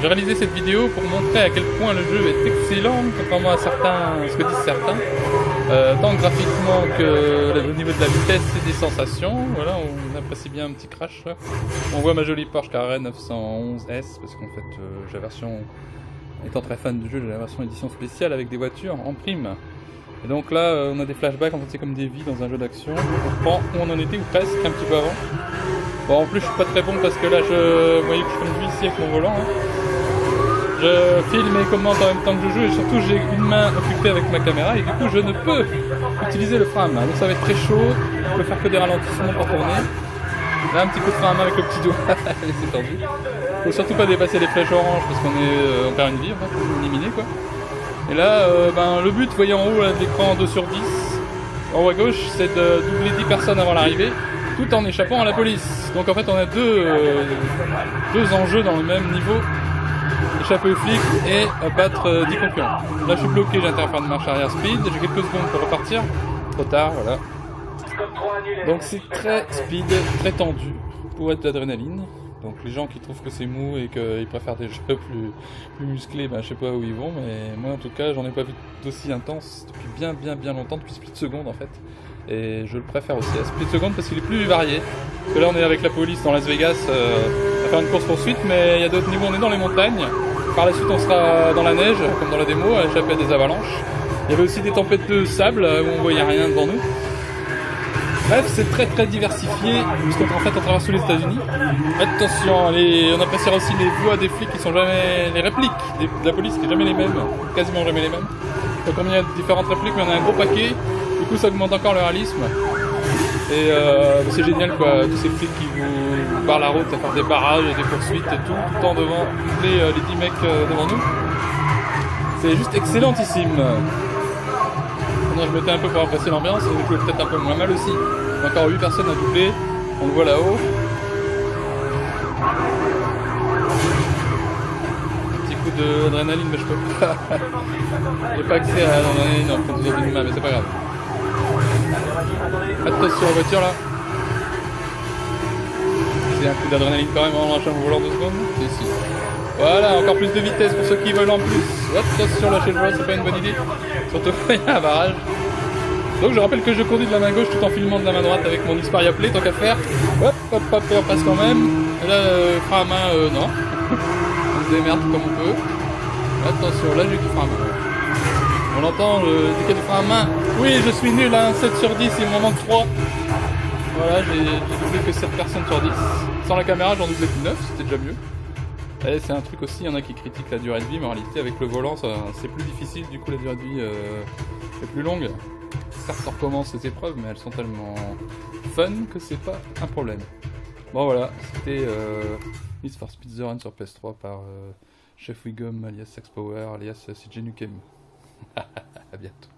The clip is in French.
J'ai réalisé cette vidéo pour montrer à quel point le jeu est excellent, contrairement à ce que disent certains. Tant graphiquement que au niveau de la vitesse et des sensations. Voilà, on apprécie bien un petit crash là. On voit ma jolie Porsche Carrera 911S, parce qu'en fait j'ai la version, étant très fan du jeu, j'ai la version édition spéciale avec des voitures en prime. Et donc là on a des flashbacks, en fait c'est comme des vies dans un jeu d'action. On comprend où on en était, ou presque, un petit peu avant. Bon, en plus je suis pas très bon parce que là vous voyez que je conduis ici avec mon volant. Hein. Je filme et commente en même temps que je joue, et surtout j'ai une main occupée avec ma caméra et du coup je ne peux utiliser le frein à main. Donc ça va être très chaud, je peux faire que des ralentissements pour tourner. Là un petit coup de frein à main avec le petit doigt, c'est tendu. Faut surtout pas dépasser les flèches oranges parce on perd une vie, en fait, faut éliminer quoi. Et là le but, vous voyez en haut là, de l'écran 2 sur 10, en haut à gauche, c'est de doubler 10 personnes avant l'arrivée, tout en échappant à la police. Donc en fait on a deux enjeux dans le même niveau. Échapper aux flics et battre 10 concurrents. Là je suis bloqué, j'ai intérêt à faire une marche arrière speed, j'ai quelques secondes pour repartir. Trop tard, voilà. Donc c'est très speed, très tendu pour être d'adrénaline. Donc les gens qui trouvent que c'est mou et qu'ils préfèrent des jeux plus musclés, je sais pas où ils vont, mais moi en tout cas j'en ai pas vu d'aussi intense depuis bien longtemps, depuis Split Second en fait. Et je le préfère aussi à Split Second parce qu'il est plus varié. Parce que là on est avec la police dans Las Vegas à faire une course poursuite, mais il y a d'autres niveaux, on est dans les montagnes. Par la suite on sera dans la neige, comme dans la démo, à échapper à des avalanches. Il y avait aussi des tempêtes de sable où on voyait rien devant nous. Bref, c'est très diversifié, puisqu'en fait on traverse tous les États-Unis. Attention, on appréciera aussi les voix des flics qui sont jamais, les répliques de la police qui sont jamais les mêmes, quasiment jamais les mêmes. Donc on y a différentes répliques, mais on a un gros paquet. Du coup ça augmente encore le réalisme. Et c'est génial quoi, tous ces flics qui vous barrent la route à faire des barrages, des poursuites et tout le temps devant les 10 mecs devant nous. C'est juste excellentissime. Maintenant je mettais un peu pour apprécier l'ambiance, et je jouais peut-être un peu moins mal aussi. Il y a encore 8 personnes à doubler, on le voit là-haut. Petit coup d'adrénaline, mais je peux pas. J'ai pas accès à l'adrénaline en conduisant d'une main, mais c'est pas grave. Attention à la voiture là. C'est un coup d'adrénaline quand même en lâchant le volant 2 secondes. Ici. Voilà, encore plus de vitesse pour ceux qui veulent en plus. Attention, lâcher le volant, c'est pas une bonne idée. Surtout quand il y a un barrage. Donc je rappelle que je conduis de la main gauche tout en filmant de la main droite avec mon Xperia Play, tant qu'à faire. Hop, on passe quand même. Et là, frein à main, non. On se démerde comme on peut. Attention, là j'ai du frein à main. On entend le ticket de frein à main. Oui, je suis nul, hein, 7 sur 10, il m'en manque 3. Voilà, j'ai doublé que 7 personnes sur 10. Sans la caméra, j'en doublais que 9, c'était déjà mieux. Et c'est un truc aussi, il y en a qui critiquent la durée de vie, mais en réalité, avec le volant, c'est plus difficile, du coup, la durée de vie est plus longue. Certes, ça recommence les épreuves, mais elles sont tellement fun que c'est pas un problème. Bon, voilà, c'était Need for Speed The Run sur PS3 par Chef Wiggum, alias Sax Power, alias CJ Nukem. À bientôt.